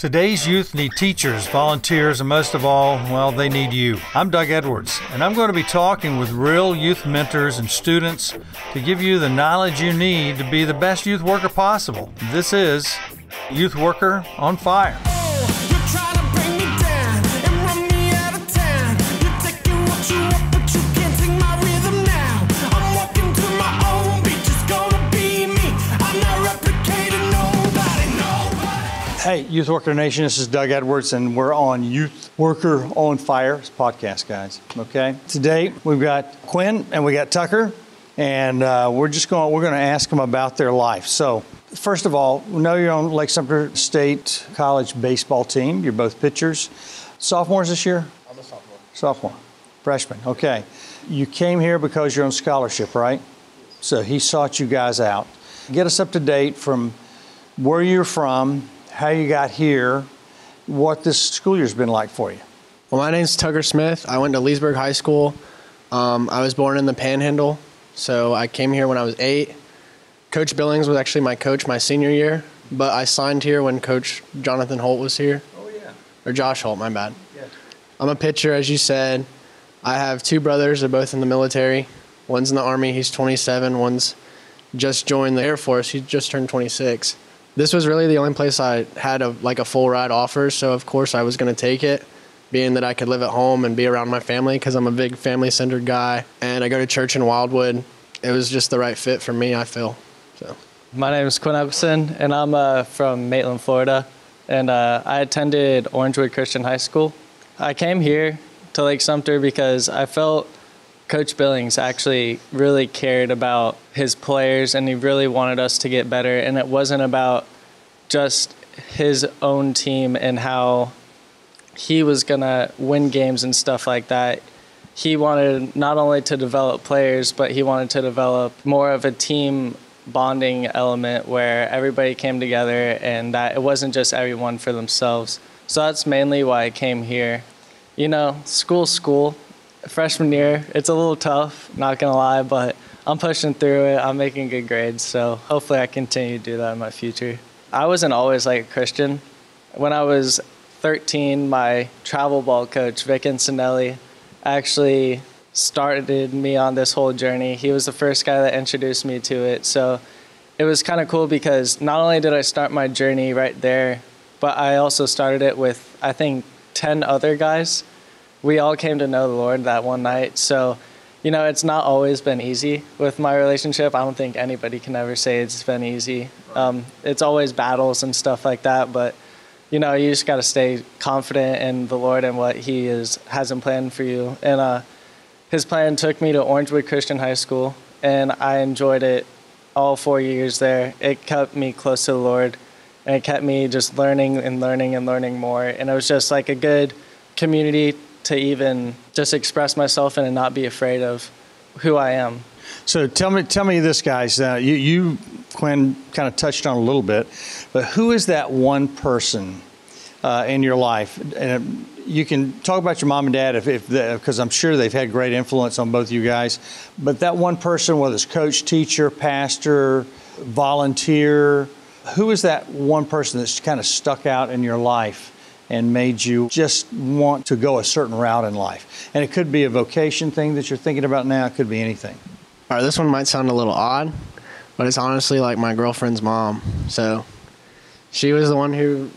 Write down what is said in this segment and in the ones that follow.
Today's youth need teachers, volunteers, and most of all, well, they need you. I'm Doug Edwards, and I'm going to be talking with real youth mentors and students to give you the knowledge you need to be the best youth worker possible. This is Youth Worker on Fire. Hey, Youth Worker Nation, this is Doug Edwards, and we're on Youth Worker on Fire. It's a podcast, guys, okay? Today, we've got Quinn and we got Tucker, and we're going to ask them about their life. So, first of all, we know you're on Lake Sumter State College baseball team. You're both pitchers. Sophomores this year? I'm a sophomore. Sophomore. Freshman, okay. You came here because you're on scholarship, right? So he sought you guys out. Get us up to date from where you're from, how you got here, what this school year's been like for you. Well, my name's Tucker Smith. I went to Leesburg High School. I was born in the Panhandle, so I came here when I was 8. Coach Billings was actually my coach my senior year, but I signed here when Coach Jonathan Holt was here. Oh, yeah. Or Josh Holt, my bad. Yeah. I'm a pitcher, as you said. I have 2 brothers. They're both in the military. One's in the Army. He's 27. One's just joined the Air Force. He just turned 26. This was really the only place I had a full ride offer, so of course I was going to take it, being that I could live at home and be around my family because I'm a big family-centered guy, and I go to church in Wildwood. It was just the right fit for me, I feel. So. My name is Quinn, and I'm from Maitland, Florida, and I attended Orangewood Christian High School. I came here to Lake Sumter because I felt Coach Billings actually really cared about his players, and he really wanted us to get better. And it wasn't about just his own team and how he was going to win games and stuff like that. He wanted not only to develop players, but he wanted to develop more of a team bonding element where everybody came together and that it wasn't just everyone for themselves. So that's mainly why I came here. You know, school. Freshman year, it's a little tough, not gonna lie, but I'm pushing through it. I'm making good grades, so hopefully I continue to do that in my future. I wasn't always like a Christian. When I was 13, my travel ball coach, Vic Ancinelli, actually started me on this whole journey. He was the first guy that introduced me to it, so it was kind of cool because not only did I start my journey right there, but I also started it with, I think, 10 other guys. We all came to know the Lord that one night. So, you know, it's not always been easy with my relationship. I don't think anybody can ever say it's been easy. It's always battles and stuff like that. But, you know, you just got to stay confident in the Lord and what he has in plan for you. And his plan took me to Orangewood Christian High School, and I enjoyed it all 4 years there. It kept me close to the Lord, and it kept me just learning and learning more. And it was just like a good community to even just express myself in and not be afraid of who I am. So tell me this, guys. You Quinn, kind of touched on a little bit, but who is that one person in your life? And you can talk about your mom and dad because I'm sure they've had great influence on both of you guys. But that one person, whether it's coach, teacher, pastor, volunteer, who is that one person that's kind of stuck out in your life and made you just want to go a certain route in life? And it could be a vocation thing that you're thinking about now. It could be anything. All right, this one might sound a little odd, but it's honestly like my girlfriend's mom. So she was the one who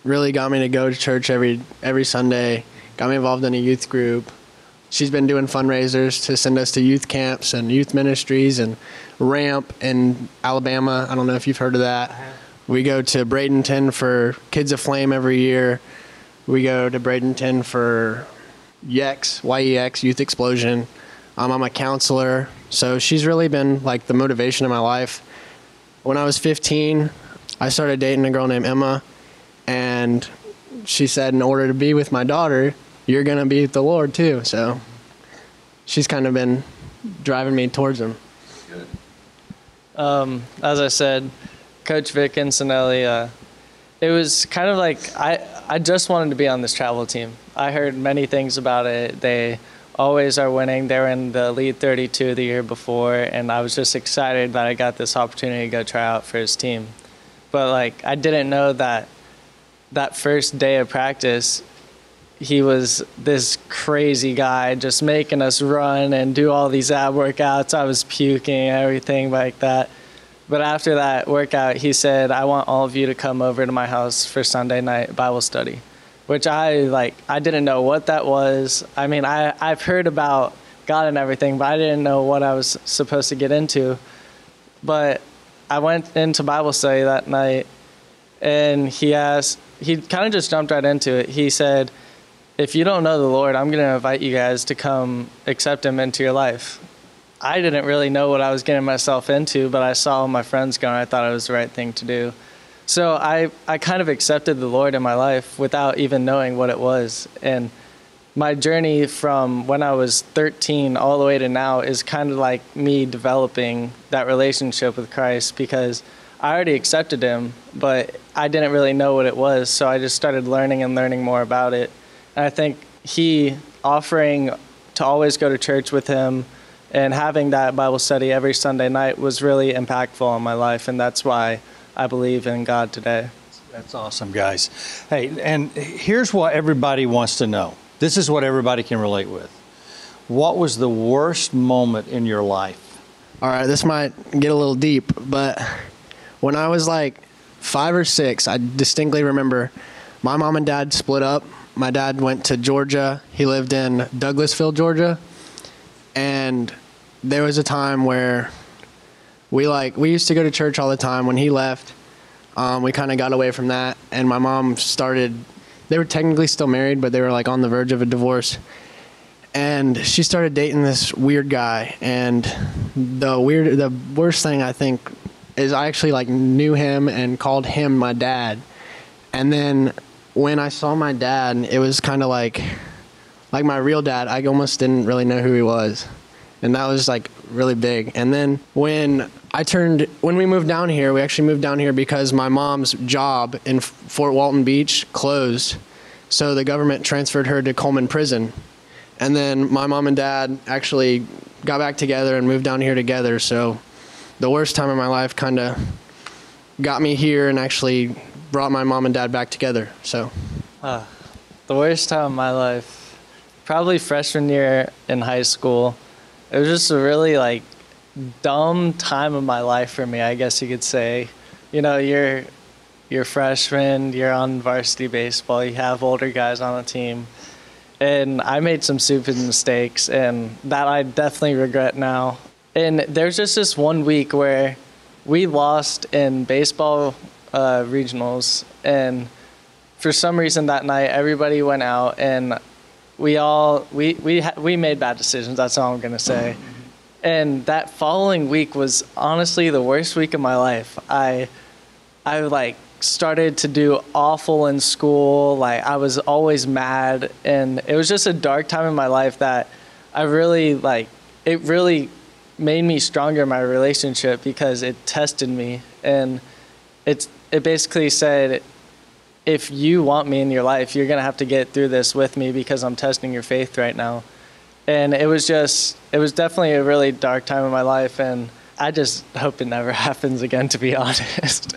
really got me to go to church every Sunday, got me involved in a youth group. She's been doing fundraisers to send us to youth camps and youth ministries and Ramp in Alabama. I don't know if you've heard of that. We go to Bradenton for Kids Aflame every year. We go to Bradenton for YEX, Youth Explosion. I'm a counselor. So she's really been like the motivation in my life. When I was 15, I started dating a girl named Emma, and she said in order to be with my daughter, you're going to be with the Lord too. So she's kind of been driving me towards him. Good. As I said, Coach Vic Ancinelli, it was kind of like I just wanted to be on this travel team. I heard many things about it. They always are winning. They were in the Elite 32 the year before, and I was just excited that I got this opportunity to go try out for his team. But like, I didn't know that that first day of practice, he was this crazy guy just making us run and do all these ab workouts. I was puking, everything like that. But after that workout, he said, I want all of you to come over to my house for Sunday night Bible study, which I didn't know what that was. I mean, I've heard about God and everything, but I didn't know what I was supposed to get into. But I went into Bible study that night, and he kind of just jumped right into it. He said, if you don't know the Lord, I'm going to invite you guys to come accept him into your life. I didn't really know what I was getting myself into, but I saw my friends going. I thought it was the right thing to do. So I kind of accepted the Lord in my life without even knowing what it was. And my journey from when I was 13 all the way to now is kind of like me developing that relationship with Christ, because I already accepted him, but I didn't really know what it was. So I just started learning and learning more about it. And I think he offering to always go to church with him and having that Bible study every Sunday night was really impactful in my life, and that's why I believe in God today. That's awesome, guys. Hey, and here's what everybody wants to know. This is what everybody can relate with. What was the worst moment in your life? All right, this might get a little deep, but when I was like 5 or 6, I distinctly remember my mom and dad split up. My dad went to Georgia. He lived in Douglasville, Georgia. And there was a time where we used to go to church all the time. When he left, we kind of got away from that. And my mom they were technically still married, but they were like on the verge of a divorce. And she started dating this weird guy. And the worst thing I think is I actually like knew him and called him my dad. And then when I saw my dad, it was kind of like my real dad. I almost didn't really know who he was. And that was like really big. And then when we moved down here, we actually moved down here because my mom's job in Fort Walton Beach closed. So the government transferred her to Coleman Prison. And then my mom and dad actually got back together and moved down here together. So the worst time of my life kind of got me here and actually brought my mom and dad back together. So the worst time of my life, probably freshman year in high school. It was just a really like dumb time of my life for me, I guess you could say. You know, you're freshman, you're on varsity baseball, you have older guys on the team. And I made some stupid mistakes, and that I definitely regret now. And there's just this one week where we lost in baseball regionals, and for some reason that night everybody went out, and we made bad decisions. That's all I'm gonna say. And that following week was honestly the worst week of my life. I like started to do awful in school. Like I was always mad, and it was just a dark time in my life that it really made me stronger in my relationship, because it tested me. And it basically said, if you want me in your life, you're going to have to get through this with me, because I'm testing your faith right now. And it was definitely a really dark time in my life, and I just hope it never happens again, to be honest.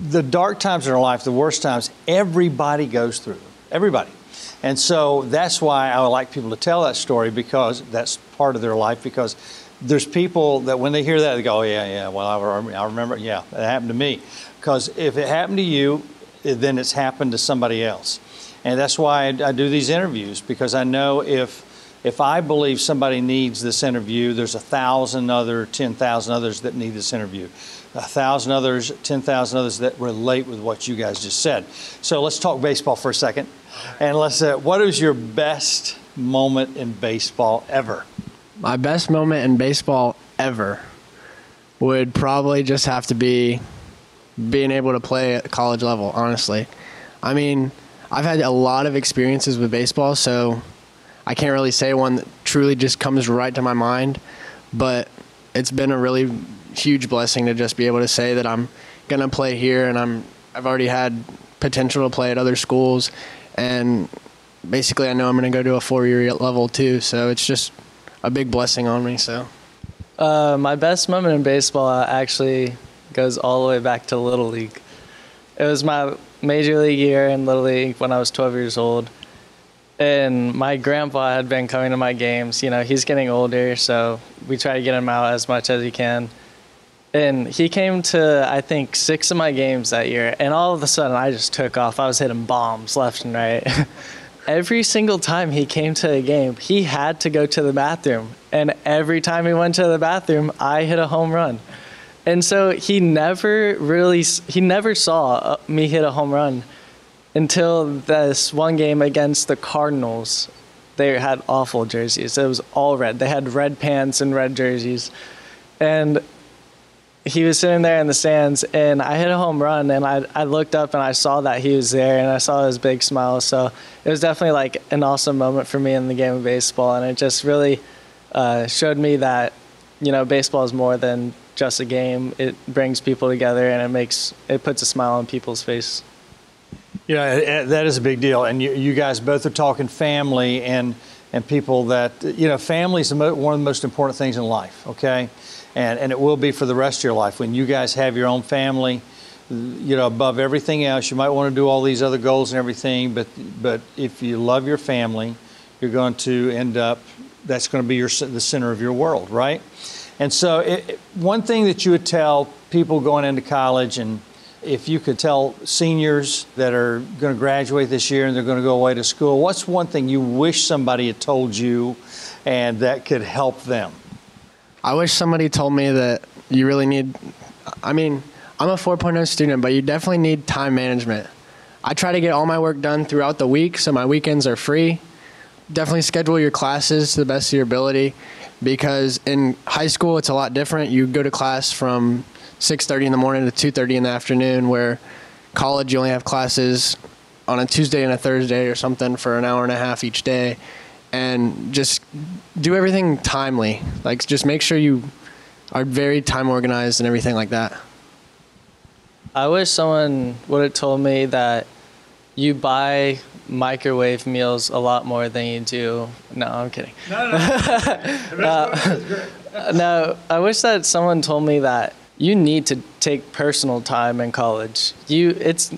The dark times in our life, the worst times, everybody goes through them. Everybody. And so that's why I would like people to tell that story, because that's part of their life. Because there's people that when they hear that, they go, oh, yeah, well, I remember, yeah, that happened to me. Because if it happened to you, then it's happened to somebody else. And that's why I do these interviews, because I know if I believe somebody needs this interview, there's 1,000 other, 10,000 others that need this interview. 1,000 others, 10,000 others that relate with what you guys just said. So let's talk baseball for a second. And let's what is your best moment in baseball ever? My best moment in baseball ever would probably just have to be being able to play at college level, honestly. I mean, I've had a lot of experiences with baseball, so I can't really say one that truly just comes right to my mind, but it's been a really huge blessing to just be able to say that I'm going to play here, and I've already had potential to play at other schools, and basically I know I'm going to go to a 4-year level too, so it's just a big blessing on me. So my best moment in baseball actually goes all the way back to Little League. It was my major league year in Little League when I was 12 years old. And my grandpa had been coming to my games. You know, he's getting older, so we try to get him out as much as he can. And he came to, I think, 6 of my games that year. And all of a sudden, I just took off. I was hitting bombs left and right. Every single time he came to a game, he had to go to the bathroom. And every time he went to the bathroom, I hit a home run. And so he never saw me hit a home run until this one game against the Cardinals. They had awful jerseys. It was all red. They had red pants and red jerseys. And he was sitting there in the stands, and I hit a home run, and I looked up, and I saw that he was there, and I saw his big smile. So it was definitely like an awesome moment for me in the game of baseball, and it just really showed me that, you know, baseball is more than just a game. It brings people together, and it puts a smile on people's face. You know, that is a big deal. And you guys both are talking family and people that, you know, family is one of the most important things in life, okay? And it will be for the rest of your life. When you guys have your own family, you know, above everything else, you might want to do all these other goals and everything, but if you love your family, you're going to end up, that's going to be the center of your world, right? And so one thing that you would tell people going into college, and if you could tell seniors that are going to graduate this year and they're going to go away to school, what's one thing you wish somebody had told you and that could help them? I wish somebody told me that you really need, I mean, I'm a 4.0 student, but you definitely need time management. I try to get all my work done throughout the week, so my weekends are free. Definitely schedule your classes to the best of your ability, because in high school it's a lot different. You go to class from 6:30 in the morning to 2:30 in the afternoon, where college you only have classes on a Tuesday and a Thursday or something for an hour and a half each day. And just do everything timely. Like, just make sure you are very time organized and everything like that. I wish someone would have told me that you buy microwave meals a lot more than you do. No, I'm kidding. No, I wish that someone told me that you need to take personal time in college. It's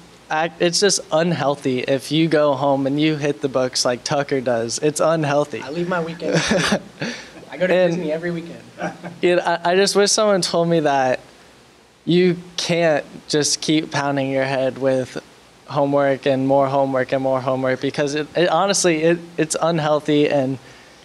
just unhealthy if you go home and you hit the books like Tucker does. It's unhealthy. I leave my weekend. I go to Disney every weekend. I just wish someone told me that you can't just keep pounding your head with homework and more homework and more homework, because it's unhealthy, and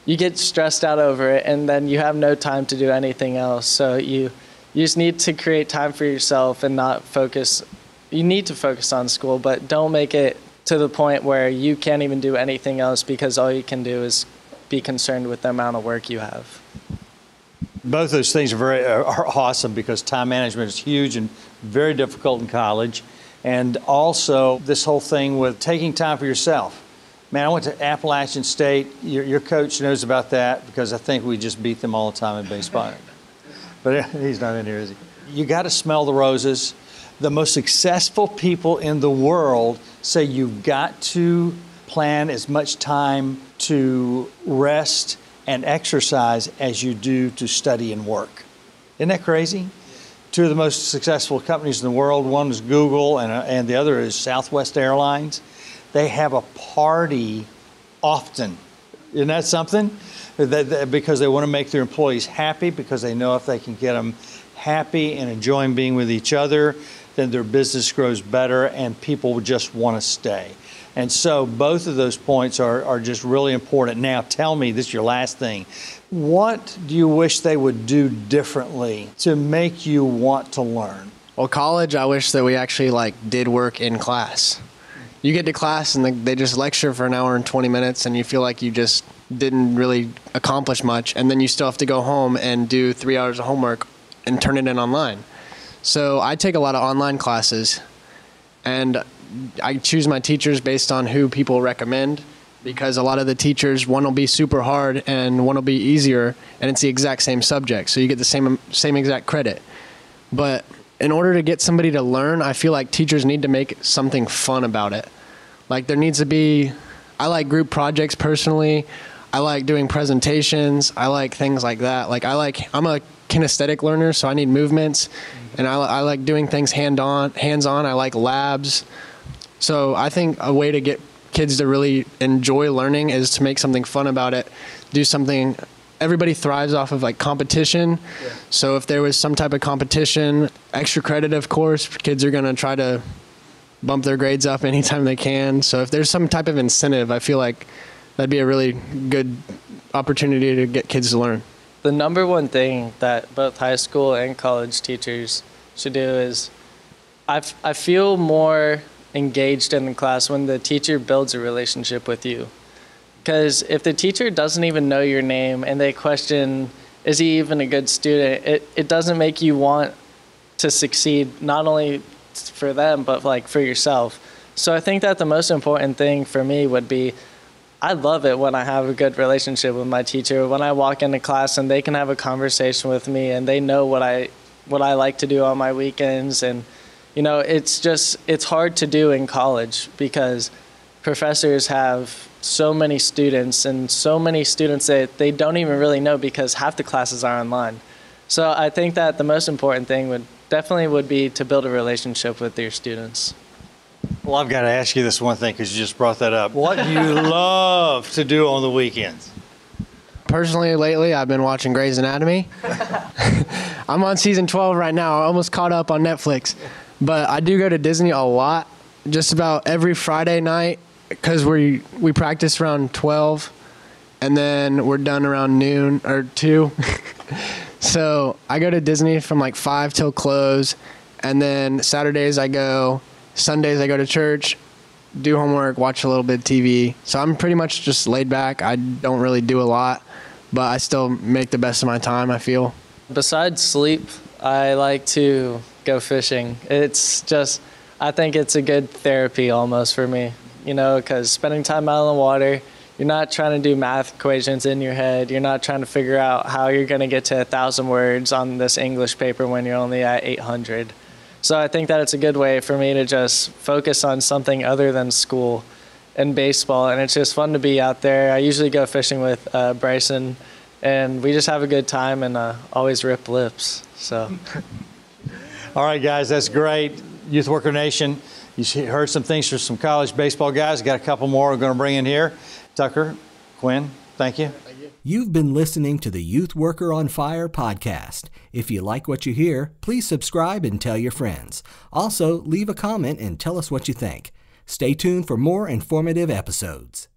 you get stressed out over it, and then you have no time to do anything else. So you just need to create time for yourself and not focus. You need to focus on school, but don't make it to the point where you can't even do anything else, because all you can do is be concerned with the amount of work you have. Both those things are awesome, because time management is huge and very difficult in college. And also this whole thing with taking time for yourself. Man, I went to Appalachian State. Your coach knows about that, because I think we just beat them all the time in baseball. But he's not in here, is he? You got to smell the roses. The most successful people in the world say you've got to plan as much time to rest and exercise as you do to study and work. Isn't that crazy? Two of the most successful companies in the world, one is Google and the other is Southwest Airlines. They have a party often. Isn't that something? Because they want to make their employees happy, because they know if they can get them happy and enjoying being with each other, then their business grows better and people just want to stay. And so both of those points are just really important. Now tell me, this is your last thing. What do you wish they would do differently to make you want to learn? Well, college, I wish that we actually did work in class. You get to class and they just lecture for an hour and 20 minutes and you feel like you just didn't really accomplish much, and then you still have to go home and do 3 hours of homework and turn it in online. So I take a lot of online classes, and I choose my teachers based on who people recommend, because a lot of the teachers, one will be super hard and one will be easier, and it's the exact same subject, so you get the same exact credit. But in order to get somebody to learn, I feel like teachers need to make something fun about it. Like, there needs to be, I like group projects personally. I like doing presentations. I like things like that. I'm a kinesthetic learner, so I need movements, and I like doing things hands-on. I like labs. So I think a way to get kids to really enjoy learning is to make something fun about it, do something. Everybody thrives off of like competition. Yeah. So if there was some type of competition, extra credit, of course, kids are going to try to bump their grades up anytime they can. So if there's some type of incentive, I feel like that'd be a really good opportunity to get kids to learn. The number one thing that both high school and college teachers should do is I feel more engaged in the class when the teacher builds a relationship with you. Because if the teacher doesn't even know your name and they question, is he even a good student, it doesn't make you want to succeed, not only for them, but like for yourself. So I think that the most important thing for me would be, I love it when I have a good relationship with my teacher, when I walk into class and they can have a conversation with me and they know what I like to do on my weekends. And, you know, it's hard to do in college because professors have so many students and so many students that they don't even really know because half the classes are online. So I think that the most important thing would be to build a relationship with your students. Well, I've got to ask you this one thing because you just brought that up. What do you love to do on the weekends? Personally, lately, I've been watching Grey's Anatomy. I'm on season 12 right now. I almost caught up on Netflix. But I do go to Disney a lot, just about every Friday night, because we practice around 12, and then we're done around noon or 2. So I go to Disney from like 5 till close, and then Saturdays I go, Sundays I go to church, do homework, watch a little bit of TV. So I'm pretty much just laid back. I don't really do a lot, but I still make the best of my time, I feel. Besides sleep, I like to go fishing. I think it's a good therapy almost for me, you know, because spending time out on the water, you're not trying to do math equations in your head. You're not trying to figure out how you're going to get to 1,000 words on this English paper when you're only at 800. So I think that it's a good way for me to just focus on something other than school and baseball. And it's just fun to be out there. I usually go fishing with Bryson, and we just have a good time and always rip lips. So. All right, guys, that's great. Youth Worker Nation, you heard some things from some college baseball guys. Got a couple more we're going to bring in here. Tucker, Quinn, thank you. You've been listening to the Youth Worker on Fire podcast. If you like what you hear, please subscribe and tell your friends. Also, leave a comment and tell us what you think. Stay tuned for more informative episodes.